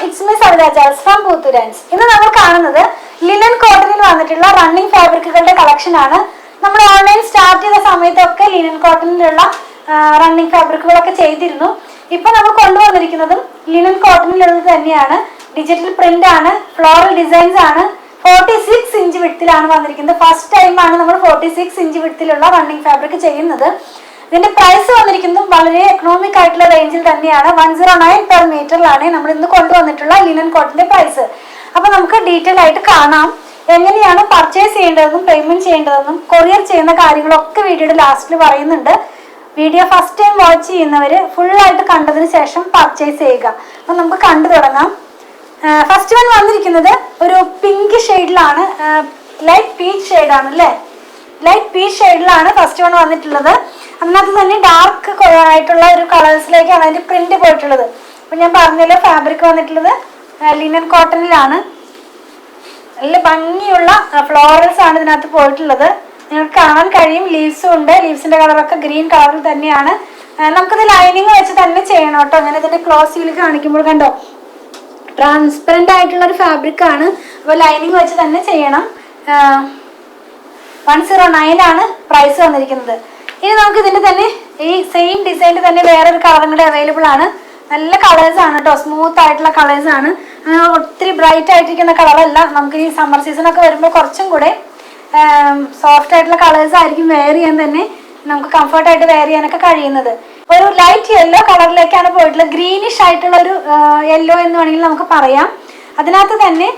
it's me Savita Charles from Puthurans. ഇന്ന് നമ്മൾ കാണുന്നത് ലിനൻ കോട്ടണിൽ വന്നിട്ടുള്ള റണ്ണിംഗ് ഫാബ്രിക്കുകളുടെ കളക്ഷൻ ആണ്. നമ്മൾ ഓൺലൈൻ സ്റ്റാർട്ട് ചെയ്ത സമയത്തൊക്കെ ലിനൻ കോട്ടണിലുള്ള റണ്ണിംഗ് ഫാബ്രിക്കുകളൊക്കെ ചെയ്തിരുന്നു. ഇപ്പോൾ നമ്മൾ കൊണ്ടുവന്നിരിക്കുന്നതും ലിനൻ കോട്ടണിലുള്ളത് തന്നെയാണ്. ഡിജിറ്റൽ പ്രിന്റ് ആണ്, ഫ്ലോറൽ ഡിസൈൻസ് ആണ്. 46 ഇഞ്ച് വിഡ്ത്തിലാണ് വന്നിരിക്കുന്നത്. ഫസ്റ്റ് ടൈമാണ് നമ്മൾ 46 ഇഞ്ച് വിഡ്ത്തിലുള്ള റണ്ണിംഗ് ഫാബ്രിക് ചെയ്യുന്നത്. ഇതിന്റെ പ്രൈസ് വന്നിരിക്കുന്നതും വളരെ എക്കണോമിക് ആയിട്ടുള്ള റേഞ്ചിൽ തന്നെയാണ്. 109 പെർ മീറ്ററിലാണ് നമ്മൾ ഇന്ന് കൊണ്ടുവന്നിട്ടുള്ള ലിനൻ കോട്ടന്റെ പ്രൈസ്. അപ്പൊ നമുക്ക് ഡീറ്റെയിൽ ആയിട്ട് കാണാം എങ്ങനെയാണ് പർച്ചേസ് ചെയ്യേണ്ടതെന്നും പേയ്മെന്റ് ചെയ്യേണ്ടതെന്നും കൊറിയർ ചെയ്യുന്ന കാര്യങ്ങളൊക്കെ വീഡിയോയുടെ ലാസ്റ്റിൽ പറയുന്നുണ്ട്. വീഡിയോ ഫസ്റ്റ് ടൈം വാച്ച് ചെയ്യുന്നവര് ഫുൾ ആയിട്ട് കണ്ടതിന് ശേഷം പർച്ചേസ് ചെയ്യുക. അപ്പൊ നമുക്ക് കണ്ടു തുടങ്ങാം. ഫസ്റ്റ് വൺ വന്നിരിക്കുന്നത് ഒരു പിങ്ക് ഷെയ്ഡിലാണ്, ലൈറ്റ് പീച്ച് ഷെയ്ഡാണ് അല്ലേ, ലൈറ്റ് പീച്ച് ഷെയ്ഡിലാണ് ഫസ്റ്റ് വൺ വന്നിട്ടുള്ളത്. അതിനകത്ത് തന്നെ ഡാർക്ക് ആയിട്ടുള്ള ഒരു കളേഴ്സിലേക്കാണ് അതിന്റെ പ്രിന്റ് പോയിട്ടുള്ളത്. അപ്പൊ ഞാൻ പറഞ്ഞല്ലോ ഫാബ്രിക് വന്നിട്ടുള്ളത് ലിനൻ കോട്ടണിലാണ്. നല്ല ഭംഗിയുള്ള ഫ്ലോറൽസ് ആണ് ഇതിനകത്ത് പോയിട്ടുള്ളത്. നിങ്ങൾക്ക് കാണാൻ കഴിയും, ലീവ്സും ഉണ്ട്. ലീവ്സിന്റെ കളറൊക്കെ ഗ്രീൻ കളറിൽ തന്നെയാണ്. നമുക്കിത് ലൈനിങ് വെച്ച് തന്നെ ചെയ്യണം കേട്ടോ. അങ്ങനെ ഇതിന്റെ ക്ലോസ് വ്യൂ കാണിക്കുമ്പോൾ കണ്ടോ, ട്രാൻസ്പെറന്റ് ആയിട്ടുള്ള ഒരു ഫാബ്രിക് ആണ്. അപ്പോൾ ലൈനിങ് വെച്ച് തന്നെ ചെയ്യണം. 109 ആണ് പ്രൈസ് വന്നിരിക്കുന്നത്. ഇനി നമുക്ക് ഇതിന്റെ തന്നെ ഈ സെയിം ഡിസൈനിൽ തന്നെ വേറൊരു കളറും കൂടെ അവൈലബിൾ ആണ്. നല്ല കളേഴ്സ് ആണ് കേട്ടോ, സ്മൂത്ത് ആയിട്ടുള്ള കളേഴ്സ് ആണ്. ഒത്തിരി ബ്രൈറ്റ് ആയിട്ടിരിക്കുന്ന കളറല്ല. നമുക്ക് ഈ സമ്മർ സീസൺ ഒക്കെ വരുമ്പോൾ കുറച്ചും കൂടെ സോഫ്റ്റ് ആയിട്ടുള്ള കളേഴ്സ് ആയിരിക്കും വെയർ ചെയ്യാൻ തന്നെ നമുക്ക് കംഫർട്ടായിട്ട് വെയർ ചെയ്യാനൊക്കെ കഴിയുന്നത്. ഒരു ലൈറ്റ് യെല്ലോ കളറിലേക്കാണ് പോയിട്ടുള്ളത്. ഗ്രീനിഷ് ആയിട്ടുള്ള ഒരു യെല്ലോ എന്ന് വേണമെങ്കിൽ നമുക്ക് പറയാം. അതിനകത്ത് തന്നെ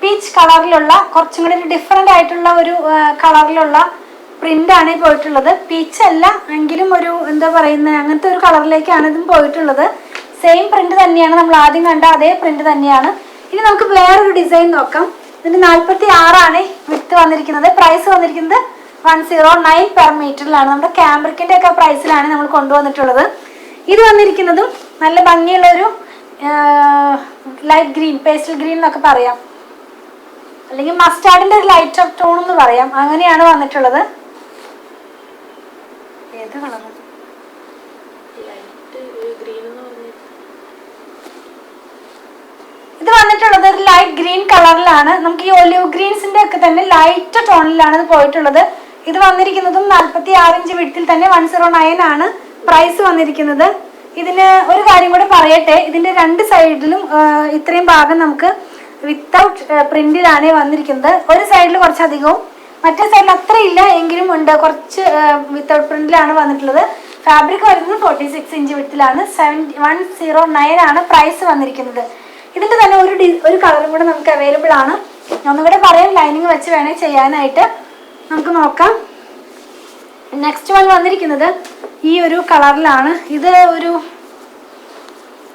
പീച്ച് കളറിലുള്ള കുറച്ചും കൂടി ഒരു ഡിഫറെൻ്റ് ആയിട്ടുള്ള ഒരു കളറിലുള്ള പ്രിന്റ് ആണ് പോയിട്ടുള്ളത്. പീച്ച് അല്ല എങ്കിലും ഒരു എന്താ പറയുന്നത്, അങ്ങനത്തെ ഒരു കളറിലേക്കാണ് ഇതും പോയിട്ടുള്ളത്. സെയിം പ്രിന്റ് തന്നെയാണ്, നമ്മൾ ആദ്യം കണ്ട അതേ പ്രിന്റ് തന്നെയാണ്. ഇനി നമുക്ക് വേറൊരു ഡിസൈൻ നോക്കാം. ഇതിന്റെ 46 ആണ് വിഡ്ത്ത് വന്നിരിക്കുന്നത്. പ്രൈസ് വന്നിരിക്കുന്നത് 109 പെർ മീറ്ററിലാണ്. നമ്മുടെ ക്യാമ്പ്രിക്കിന്റെ ഒക്കെ പ്രൈസിലാണ് നമ്മൾ കൊണ്ടുവന്നിട്ടുള്ളത്. ഇത് വന്നിരിക്കുന്നതും നല്ല ഭംഗിയുള്ള ഒരു ലൈറ്റ് ഗ്രീൻ, പേസ്റ്റൽ ഗ്രീൻ എന്നൊക്കെ പറയാം, അല്ലെങ്കിൽ മസ്റ്റാർഡിന്റെ ഒരു ലൈറ്റ് ഓഫ് ടോൺ എന്ന് പറയാം. അങ്ങനെയാണ് വന്നിട്ടുള്ളത്. ഏത് കളർ? ഇത് വന്നിട്ടുള്ളത് ഒരു ലൈറ്റ് ഗ്രീൻ കളറിലാണ്. നമുക്ക് ഈ ഒലിവ് ഗ്രീൻസിന്റെ ഒക്കെ തന്നെ ലൈറ്റ് ടോണിലാണ് ഇത് പോയിട്ടുള്ളത്. ഇത് വന്നിരിക്കുന്നതും 46 ഇഞ്ച് വിഡ്ത്തിൽ തന്നെ 109 ആണ് പ്രൈസ് വന്നിരിക്കുന്നത്. ഇതിന് ഒരു കാര്യം കൂടെ പറയട്ടെ, ഇതിന്റെ രണ്ട് സൈഡിലും ഇത്രയും ഭാഗം നമുക്ക് വിത്തൗട്ട് പ്രിന്റിലാണ് വന്നിരിക്കുന്നത്. ഒരു സൈഡിൽ കുറച്ചധികവും മറ്റേ സൈഡിൽ അത്ര ഇല്ല എങ്കിലും ഉണ്ട്, കുറച്ച് വിത്തൗട്ട് പ്രിന്റിലാണ് വന്നിട്ടുള്ളത്. ഫാബ്രിക് വരുന്നത് 46 ഇഞ്ച് വിഡ്ത്തിലാണ്. 109 ആണ് പ്രൈസ് വന്നിരിക്കുന്നത്. ഇതിന്റെ തന്നെ ഒരു കളറും കൂടെ നമുക്ക് അവൈലബിൾ ആണ്. ഒന്നുകൂടെ പറയാം, ലൈനിങ് വെച്ച് വേണേ ചെയ്യാനായിട്ട്. നമുക്ക് നോക്കാം. നെക്സ്റ്റ് വൺ വന്നിരിക്കുന്നത് ഈ ഒരു കളറിലാണ്. ഇത് ഒരു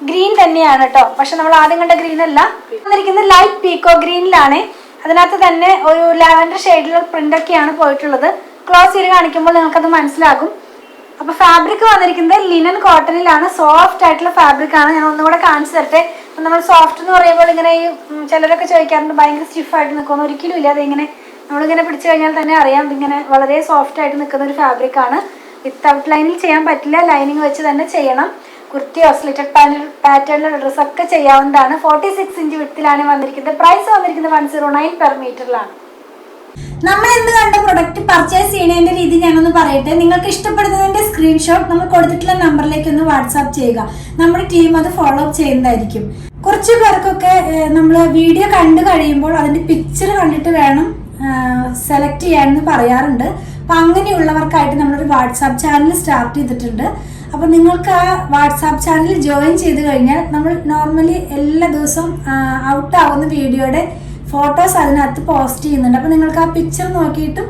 ഗ്രീൻ തന്നെയാണ് കേട്ടോ, പക്ഷെ നമ്മൾ ആദ്യം കണ്ട ഗ്രീൻ അല്ല. വന്നിരിക്കുന്നത് ലൈറ്റ് പീക്കോ ഗ്രീനിലാണ്. അതിനകത്ത് തന്നെ ഒരു ലാവൻഡർ ഷെയ്ഡിലുള്ള പ്രിന്റ് ഒക്കെയാണ് പോയിട്ടുള്ളത്. ക്ലോസ് ചെയ്ത് കാണിക്കുമ്പോൾ നിങ്ങൾക്കത് മനസ്സിലാകും. അപ്പൊ ഫാബ്രിക് വന്നിരിക്കുന്നത് ലിനൻ കോട്ടണിലാണ്. സോഫ്റ്റ് ആയിട്ടുള്ള ഫാബ്രിക് ആണ്. ഞാൻ ഒന്നുകൂടെ കാണിച്ചു തരട്ടെ. നമ്മൾ സോഫ്റ്റ് എന്ന് പറയുമ്പോൾ ഇങ്ങനെ ഈ ചിലരൊക്കെ ചോദിക്കാറുണ്ട് ഭയങ്കര സ്റ്റിഫായിട്ട് നിൽക്കുന്നു. ഒരിക്കലും ഇല്ല. അതിങ്ങനെ നമ്മളിങ്ങനെ പിടിച്ചു കഴിഞ്ഞാൽ തന്നെ അറിയാം, ഇതിങ്ങനെ വളരെ സോഫ്റ്റ് ആയിട്ട് നിൽക്കുന്ന ഒരു ഫാബ്രിക് ആണ്. വിത്തൗട്ട് ലൈനിൽ ചെയ്യാൻ പറ്റില്ല, ലൈനിങ് വെച്ച് തന്നെ ചെയ്യണം. കുർത്തിയോ സ്ലിറ്റഡ് പാറ്റേണിലുള്ള ഡ്രസ്സൊക്കെ ചെയ്യാവുന്നതാണ്. 46 ഇഞ്ച് വിഡ്ത്തിലാണ് വന്നിരിക്കുന്നത്. പ്രൈസ് വന്നിരിക്കുന്നത് 109 പെർ മീറ്ററിലാണ്. നമ്മൾ ഇന്ന് കണ്ട പ്രൊഡക്റ്റ് പർച്ചേസ് ചെയ്യുന്നതിന്റെ രീതി ഞാനൊന്ന് പറയട്ടെ. നിങ്ങൾക്ക് ഇഷ്ടപ്പെടുന്നതിന്റെ സ്ക്രീൻഷോട്ട് നമ്മൾ കൊടുത്തിട്ടുള്ള നമ്പറിലേക്ക് ഒന്ന് വാട്സാപ്പ് ചെയ്യുക. നമ്മുടെ ടീം അത് ഫോളോ അപ്പ് ചെയ്യുന്നതായിരിക്കും. കുറച്ച് പേർക്കൊക്കെ നമ്മൾ വീഡിയോ കണ്ടു കഴിയുമ്പോൾ അതിന്റെ പിക്ചർ കണ്ടിട്ട് വേണം സെലക്ട് ചെയ്യാനെന്ന് പറയാറുണ്ട്. അപ്പം അങ്ങനെയുള്ളവർക്കായിട്ട് നമ്മളൊരു വാട്സാപ്പ് ചാനൽ സ്റ്റാർട്ട് ചെയ്തിട്ടുണ്ട്. അപ്പോൾ നിങ്ങൾക്ക് ആ വാട്സാപ്പ് ചാനൽ ജോയിൻ ചെയ്ത് കഴിഞ്ഞാൽ നമ്മൾ നോർമലി എല്ലാ ദിവസവും ഔട്ട് ആവുന്ന വീഡിയോയുടെ ഫോട്ടോസ് അതിനകത്ത് പോസ്റ്റ് ചെയ്യുന്നുണ്ട്. അപ്പോൾ നിങ്ങൾക്ക് ആ പിക്ചർ നോക്കിയിട്ടും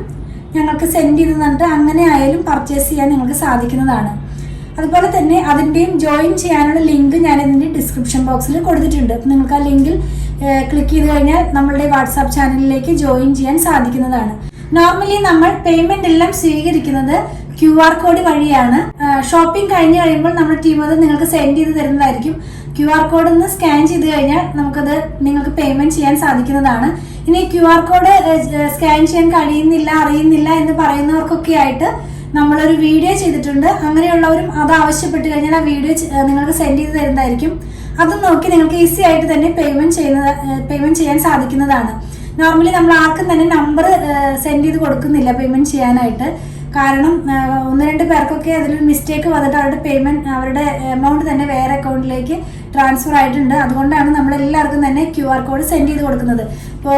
ഞങ്ങൾക്ക് സെൻഡ് ചെയ്ത് തന്നിട്ട് അങ്ങനെ ആയാലും പർച്ചേസ് ചെയ്യാൻ നിങ്ങൾക്ക് സാധിക്കുന്നതാണ്. അതുപോലെ തന്നെ അതിൻ്റെയും ജോയിൻ ചെയ്യാനുള്ള ലിങ്ക് ഞാൻ ഇതിൻ്റെ ഡിസ്ക്രിപ്ഷൻ ബോക്സിൽ കൊടുത്തിട്ടുണ്ട്. നിങ്ങൾക്ക് ആ ലിങ്കിൽ ക്ലിക്ക് ചെയ്ത് കഴിഞ്ഞാൽ നമ്മളുടെ വാട്സാപ്പ് ചാനലിലേക്ക് ജോയിൻ ചെയ്യാൻ സാധിക്കുന്നതാണ്. നോർമലി നമ്മൾ പേയ്മെന്റ് എല്ലാം സ്വീകരിക്കുന്നത് QR കോഡ് വഴിയാണ്. ഷോപ്പിംഗ് കഴിഞ്ഞ് കഴിയുമ്പോൾ നമ്മുടെ ടീം അത് നിങ്ങൾക്ക് സെൻഡ് ചെയ്ത് തരുന്നതായിരിക്കും. QR കോഡ് ഒന്ന് സ്കാൻ ചെയ്ത് കഴിഞ്ഞാൽ നമുക്കത് നിങ്ങൾക്ക് പേയ്മെന്റ് ചെയ്യാൻ സാധിക്കുന്നതാണ്. ഇനി QR കോഡ് സ്കാൻ ചെയ്യാൻ കഴിയുന്നില്ല, അറിയുന്നില്ല എന്ന് പറയുന്നവർക്കൊക്കെ ആയിട്ട് നമ്മളൊരു വീഡിയോ ചെയ്തിട്ടുണ്ട്. അങ്ങനെയുള്ളവരും അത് ആവശ്യപ്പെട്ട് കഴിഞ്ഞാൽ ആ വീഡിയോ നിങ്ങൾക്ക് സെൻഡ് ചെയ്ത് തരുന്നതായിരിക്കും. അത് നോക്കി നിങ്ങൾക്ക് ഈസി ആയിട്ട് തന്നെ പേയ്മെന്റ് ചെയ്യാൻ സാധിക്കുന്നതാണ്. നോർമലി നമ്മൾ ആർക്കും തന്നെ നമ്പർ സെൻഡ് ചെയ്ത് കൊടുക്കുന്നില്ല പേയ്മെന്റ് ചെയ്യാനായിട്ട്. കാരണം 1-2 പേർക്കൊക്കെ അതിലൊരു മിസ്റ്റേക്ക് വന്നിട്ട് അവരുടെ എമൗണ്ട് തന്നെ വേറെ അക്കൗണ്ടിലേക്ക് ട്രാൻസ്ഫർ ആയിട്ടുണ്ട്. അതുകൊണ്ടാണ് നമ്മൾ എല്ലാവർക്കും തന്നെ QR കോഡ് സെൻഡ് ചെയ്ത് കൊടുക്കുന്നത്. ഇപ്പോൾ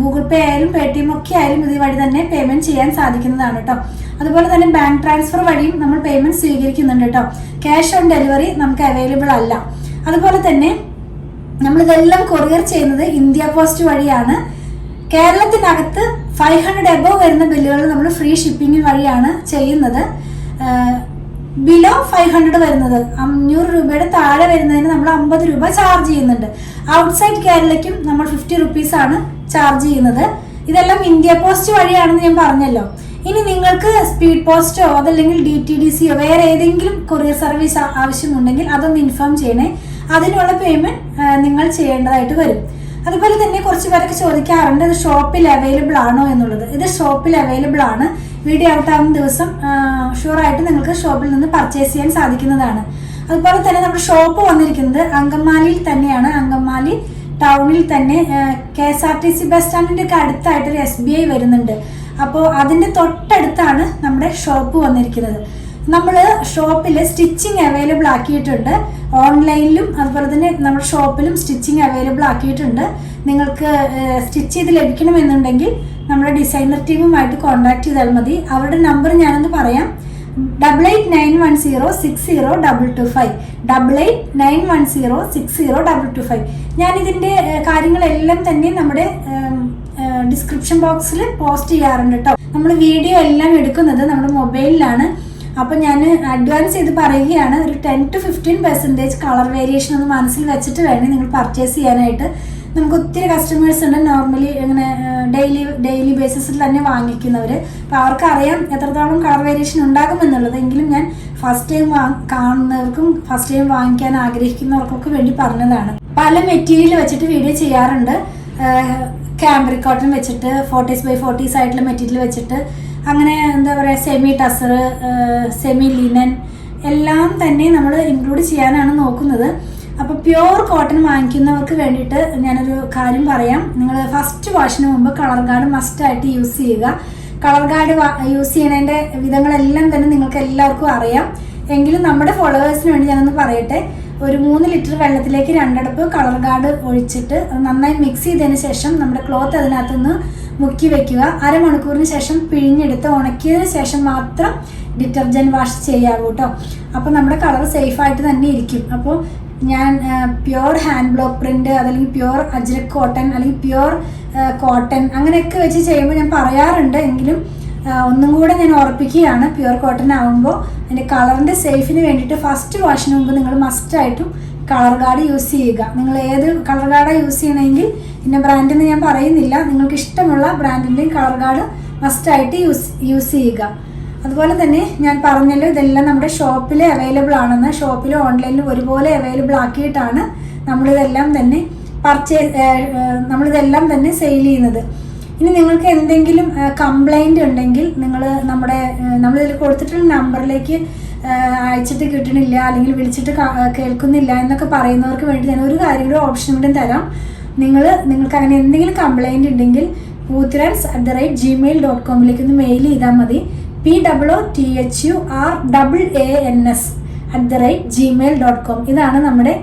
ഗൂഗിൾ പേ ആയാലും Paytm ഒക്കെ ആയാലും ഇത് വഴി തന്നെ പേയ്മെന്റ് ചെയ്യാൻ സാധിക്കുന്നതാണ് കേട്ടോ. അതുപോലെ തന്നെ ബാങ്ക് ട്രാൻസ്ഫർ വഴിയും നമ്മൾ പേയ്മെന്റ് സ്വീകരിക്കുന്നുണ്ട് കേട്ടോ. ക്യാഷ് ഓൺ ഡെലിവറി നമുക്ക് അവൈലബിൾ അല്ല. അതുപോലെ തന്നെ നമ്മളിതെല്ലാം കൊറിയർ ചെയ്യുന്നത് ഇന്ത്യ പോസ്റ്റ് വഴിയാണ്. കേരളത്തിനകത്ത് 500 എബോവ് വരുന്ന ബില്ലുകൾ നമ്മൾ ഫ്രീ ഷിപ്പിംഗ് വഴിയാണ് ചെയ്യുന്നത്. ബിലോ 500 വരുന്നത് 500 രൂപയുടെ താഴെ വരുന്നതിന് നമ്മൾ 50 രൂപ ചാർജ് ചെയ്യുന്നുണ്ട്. ഔട്ട്സൈഡ് കേരളയ്ക്കും നമ്മൾ 50 റുപ്പീസാണ് ചാർജ് ചെയ്യുന്നത്. ഇതെല്ലാം ഇന്ത്യ പോസ്റ്റ് വഴിയാണെന്ന് ഞാൻ പറഞ്ഞല്ലോ. ഇനി നിങ്ങൾക്ക് സ്പീഡ് പോസ്റ്റോ അതല്ലെങ്കിൽ DTDCയോ വേറെ ഏതെങ്കിലും കൊറിയർ സർവീസ് ആവശ്യമുണ്ടെങ്കിൽ അതൊന്ന് ഇൻഫോം ചെയ്യണേ. അതിനുള്ള പേയ്മെന്റ് നിങ്ങൾ ചെയ്യേണ്ടതായിട്ട് വരും. അതുപോലെ തന്നെ കുറച്ച് പേരൊക്കെ ചോദിക്കാറുണ്ട് ഇത് ഷോപ്പിൽ അവൈലബിൾ ആണോ എന്നുള്ളത്. ഇത് ഷോപ്പിൽ അവൈലബിൾ ആണ്. വീഡിയോ ഔട്ട് ആവുന്ന ദിവസം ഷുവറായിട്ട് നിങ്ങൾക്ക് ഷോപ്പിൽ നിന്ന് പർച്ചേസ് ചെയ്യാൻ സാധിക്കുന്നതാണ്. അതുപോലെ തന്നെ നമ്മുടെ ഷോപ്പ് വന്നിരിക്കുന്നത് അങ്കമാലിയിൽ തന്നെയാണ്. അങ്കമാലി ടൗണിൽ തന്നെ KSRTC ബസ് സ്റ്റാൻഡിന്റെ ഒക്കെ അടുത്തായിട്ടൊരു SBI വരുന്നുണ്ട്. അപ്പോൾ അതിന്റെ തൊട്ടടുത്താണ് നമ്മുടെ ഷോപ്പ് വന്നിരിക്കുന്നത്. നമ്മൾ ഷോപ്പിൽ സ്റ്റിച്ചിങ് അവൈലബിൾ ആക്കിയിട്ടുണ്ട്. ഓൺലൈനിലും അതുപോലെ തന്നെ നമ്മുടെ ഷോപ്പിലും സ്റ്റിച്ചിങ് അവൈലബിൾ ആക്കിയിട്ടുണ്ട്. നിങ്ങൾക്ക് സ്റ്റിച്ച് ചെയ്ത് ലഭിക്കണമെന്നുണ്ടെങ്കിൽ നമ്മുടെ ഡിസൈനർ ടീമുമായിട്ട് കോൺടാക്ട് ചെയ്താൽ മതി. അവരുടെ നമ്പർ ഞാനൊന്ന് പറയാം. 8891060225 8891060225. ഞാനിതിൻ്റെ കാര്യങ്ങളെല്ലാം തന്നെ നമ്മുടെ ഡിസ്ക്രിപ്ഷൻ ബോക്സിൽ പോസ്റ്റ് ചെയ്യാറുണ്ട് കേട്ടോ. നമ്മൾ വീഡിയോ എല്ലാം എടുക്കുന്നത് നമ്മുടെ മൊബൈലിലാണ്. അപ്പോൾ ഞാൻ അഡ്വാൻസ് ചെയ്ത് പറയുകയാണ്, ഒരു 10 to 15% കളർ വേരിയേഷൻ ഒന്ന് മനസ്സിൽ വെച്ചിട്ട് വേണം നിങ്ങൾ പർച്ചേസ് ചെയ്യാനായിട്ട്. നമുക്ക് ഒത്തിരി കസ്റ്റമേഴ്സ് ഉണ്ട് നോർമലി ഇങ്ങനെ ഡെയിലി ബേസിസിൽ തന്നെ വാങ്ങിക്കുന്നവർ. അപ്പോൾ അവർക്കറിയാം എത്രത്തോളം കളർ വേരിയേഷൻ ഉണ്ടാകുമെന്നുള്ളത്. എങ്കിലും ഞാൻ ഫസ്റ്റ് ടൈം കാണുന്നവർക്കും ഫസ്റ്റ് ടൈം വാങ്ങിക്കാൻ ആഗ്രഹിക്കുന്നവർക്കൊക്കെ വേണ്ടി പറഞ്ഞതാണ്. പല മെറ്റീരിയൽ വെച്ചിട്ട് വീഡിയോ ചെയ്യാറുണ്ട്. ക്യാമ്പ്രിക് കോട്ടൺ വെച്ചിട്ട് 40x40 ആയിട്ടുള്ള മെറ്റീരിയൽ വെച്ചിട്ട് അങ്ങനെ എന്താ പറയുക സെമി ടസർ, സെമി ലിനൻ എല്ലാം തന്നെ നമ്മൾ ഇൻക്ലൂഡ് ചെയ്യാനാണ് നോക്കുന്നത്. അപ്പോൾ പ്യുവർ കോട്ടൺ വാങ്ങിക്കുന്നവർക്ക് വേണ്ടിയിട്ട് ഞാനൊരു കാര്യം പറയാം. നിങ്ങൾ ഫസ്റ്റ് വാഷിന് മുമ്പ് കളർ ഗാർഡ് മസ്റ്റായിട്ട് യൂസ് ചെയ്യുക. കളർ ഗാർഡ് യൂസ് ചെയ്യുന്നതിൻ്റെ വിധങ്ങളെല്ലാം തന്നെ നിങ്ങൾക്ക് എല്ലാവർക്കും അറിയാം. എങ്കിലും നമ്മുടെ ഫോളോവേഴ്സിന് വേണ്ടി ഞാനൊന്ന് പറയട്ടെ. ഒരു 3 ലിറ്റർ വെള്ളത്തിലേക്ക് 2 അടപ്പ് കളർ ഗാർഡ് ഒഴിച്ചിട്ട് നന്നായി മിക്സ് ചെയ്തതിന് ശേഷം നമ്മുടെ ക്ലോത്ത് അതിനകത്തുനിന്ന് മുക്കി വെക്കുക. അരമണിക്കൂറിന് ശേഷം പിഴിഞ്ഞെടുത്ത് ഉണക്കിയതിന് ശേഷം മാത്രം ഡിറ്റർജൻറ്റ് വാഷ് ചെയ്യാവൂ കേട്ടോ. അപ്പോൾ നമ്മുടെ കളർ സേഫായിട്ട് തന്നെ ഇരിക്കും. അപ്പോൾ ഞാൻ പ്യുവർ ഹാൻഡ് ബ്ലോക്ക് പ്രിന്റ് അതല്ലെങ്കിൽ പ്യുവർ അജ്രക് കോട്ടൺ അല്ലെങ്കിൽ പ്യുവർ കോട്ടൺ അങ്ങനെയൊക്കെ വെച്ച് ചെയ്യുമ്പോൾ ഞാൻ പറയാറുണ്ട്. എങ്കിലും ഒന്നും കൂടെ ഞാൻ ഓർപ്പിക്കുകയാണ്, പ്യുവർ കോട്ടൺ ആകുമ്പോൾ അതിൻ്റെ കളറിൻ്റെ സേഫിന് വേണ്ടിയിട്ട് ഫസ്റ്റ് വാഷിന് മുമ്പ് നിങ്ങൾ മസ്റ്റായിട്ടും കളർ ഗാർഡ് യൂസ് ചെയ്യുക. നിങ്ങൾ ഏത് കളർ ഗാർഡാണ് യൂസ് ചെയ്യണമെങ്കിൽ ഇന്ന ബ്രാൻഡെന്ന് ഞാൻ പറയുന്നില്ല, നിങ്ങൾക്ക് ഇഷ്ടമുള്ള ബ്രാൻഡിൻ്റെയും കളർ ഗാർഡ് മസ്റ്റായിട്ട് യൂസ് ചെയ്യുക. അതുപോലെ തന്നെ ഞാൻ പറഞ്ഞല്ലോ ഇതെല്ലാം നമ്മുടെ ഷോപ്പിൽ അവൈലബിൾ ആണെന്ന്. ഷോപ്പിലും ഓൺലൈനിലും ഒരുപോലെ അവൈലബിൾ ആക്കിയിട്ടാണ് നമ്മളിതെല്ലാം തന്നെ സെയിൽ ചെയ്യുന്നത്. ഇനി നിങ്ങൾക്ക് എന്തെങ്കിലും കംപ്ലൈൻറ്റ് ഉണ്ടെങ്കിൽ നമ്മളിതിൽ കൊടുത്തിട്ടുള്ള നമ്പറിലേക്ക് അയച്ചിട്ട് കിട്ടണില്ല അല്ലെങ്കിൽ വിളിച്ചിട്ട് കേൾക്കുന്നില്ല എന്നൊക്കെ പറയുന്നവർക്ക് വേണ്ടി ഞാൻ ഒരു കാര്യം കൂടെ ഓപ്ഷൻ കൂടെ തരാം. നിങ്ങൾക്ക് അങ്ങനെ എന്തെങ്കിലും കംപ്ലൈൻറ്റ് ഉണ്ടെങ്കിൽ poothirans@gmail.com ഒന്ന് മെയിൽ ചെയ്താൽ മതി. POOTHRANS@gmail.com ഇതാണ് നമ്മുടെ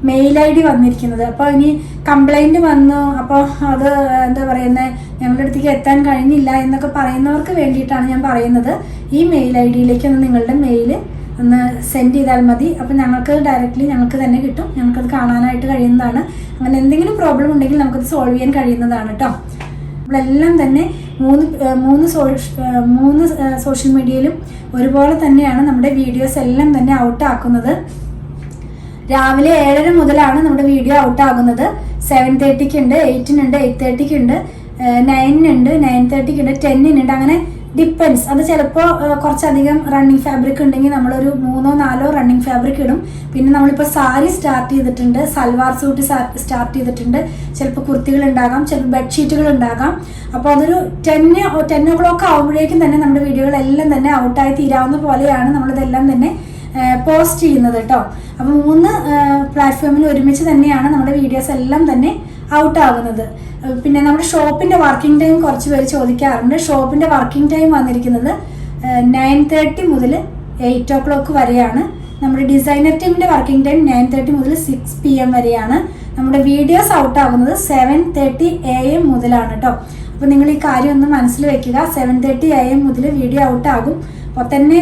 മെയിൽ ID വന്നിരിക്കുന്നത്. അപ്പോൾ ഇനി കംപ്ലൈൻറ്റ് വന്നു, അപ്പോൾ അത് എന്താ പറയുന്നത് ഞങ്ങളുടെ അടുത്തേക്ക് എത്താൻ കഴിഞ്ഞില്ല എന്നൊക്കെ പറയുന്നവർക്ക് വേണ്ടിയിട്ടാണ് ഞാൻ പറയുന്നത്. ഈ മെയിൽ ID-യിലേക്ക് നിങ്ങളുടെ മെയിൽ ഒന്ന് സെൻഡ് ചെയ്താൽ മതി. അപ്പോൾ ഞങ്ങൾക്ക് തന്നെ കിട്ടും, ഞങ്ങൾക്കത് കാണാനായിട്ട് കഴിയുന്നതാണ്. അങ്ങനെ എന്തെങ്കിലും പ്രോബ്ലം ഉണ്ടെങ്കിൽ നമുക്കത് സോൾവ് ചെയ്യാൻ കഴിയുന്നതാണ് കേട്ടോ. നമ്മളെല്ലാം തന്നെ മൂന്ന് സോഷ്യൽ മീഡിയയിലും ഒരുപോലെ തന്നെയാണ് നമ്മുടെ വീഡിയോസ് എല്ലാം തന്നെ ഔട്ട് ആക്കുന്നത്. രാവിലെ 7:30 മുതലാണ് നമ്മുടെ വീഡിയോ ഔട്ട് ആകുന്നത്. 7:30 ഉണ്ട്, 8-നുണ്ട്, 8:30 ഉണ്ട്, 9-നുണ്ട്, 9:30 ഉണ്ട്, 10-നുണ്ട്. അങ്ങനെ ഡിപ്പെൻസ്. അത് ചിലപ്പോൾ കുറച്ചധികം റണ്ണിങ് ഫാബ്രിക് ഉണ്ടെങ്കിൽ നമ്മളൊരു 3-4 റണ്ണിങ് ഫാബ്രിക് ഇടും. പിന്നെ നമ്മളിപ്പോൾ സാരി സ്റ്റാർട്ട് ചെയ്തിട്ടുണ്ട്, സൽവാർ സൂട്ട് സ്റ്റാർട്ട് ചെയ്തിട്ടുണ്ട്, ചിലപ്പോൾ കുർത്തികൾ ഉണ്ടാകാം, ചിലപ്പോൾ ബെഡ്ഷീറ്റുകൾ ഉണ്ടാകാം. അപ്പോൾ അതൊരു 10 o'clock ആകുമ്പോഴേക്കും തന്നെ നമ്മുടെ വീഡിയോകളെല്ലാം തന്നെ ഔട്ടായി തീരാവുന്ന പോലെയാണ് നമ്മളിതെല്ലാം തന്നെ പോസ്റ്റ് ചെയ്യുന്നത് കേട്ടോ. അപ്പോൾ 3 പ്ലാറ്റ്ഫോമിൽ ഒരുമിച്ച് തന്നെയാണ് നമ്മുടെ വീഡിയോസ് എല്ലാം തന്നെ ഔട്ട് ആകുന്നത്. പിന്നെ നമ്മുടെ ഷോപ്പിൻ്റെ വർക്കിംഗ് ടൈം കുറച്ച് പേര് ചോദിക്കാറുണ്ട്. ഷോപ്പിൻ്റെ വർക്കിംഗ് ടൈം വന്നിരിക്കുന്നത് 9:30 മുതൽ 8 o'clock വരെയാണ്. നമ്മുടെ ഡിസൈനർ ടീമിൻ്റെ വർക്കിംഗ് ടൈം 9:30 മുതൽ 6 PM വരെയാണ്. നമ്മുടെ വീഡിയോസ് ഔട്ട് ആകുന്നത് 7:30 AM മുതലാണ് കേട്ടോ. അപ്പോൾ നിങ്ങൾ ഈ കാര്യം ഒന്ന് മനസ്സിൽ വെക്കുക. 7:30 AM മുതൽ വീഡിയോ ഔട്ട് ആകും. അപ്പോൾ തന്നെ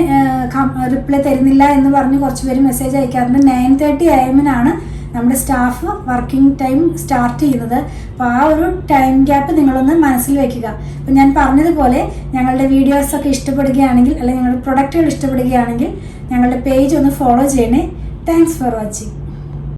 റിപ്ലൈ തരുന്നില്ല എന്ന് പറഞ്ഞ് കുറച്ച് പേര് മെസ്സേജ് അയക്കാറുണ്ട്. 9:30 AM-നാണ് നമ്മുടെ സ്റ്റാഫ് വർക്കിംഗ് ടൈം സ്റ്റാർട്ട് ചെയ്യുന്നത്. അപ്പോൾ ആ ഒരു ടൈം ഗ്യാപ്പ് നിങ്ങളൊന്ന് മനസ്സിൽ വെക്കുക. അപ്പോൾ ഞാൻ പറഞ്ഞതുപോലെ ഞങ്ങളുടെ വീഡിയോസൊക്കെ ഇഷ്ടപ്പെടുകയാണെങ്കിൽ അല്ലെങ്കിൽ ഞങ്ങളുടെ പ്രൊഡക്റ്റുകൾ ഇഷ്ടപ്പെടുകയാണെങ്കിൽ ഞങ്ങളുടെ പേജ് ഒന്ന് ഫോളോ ചെയ്യണേ. Thanks for watching.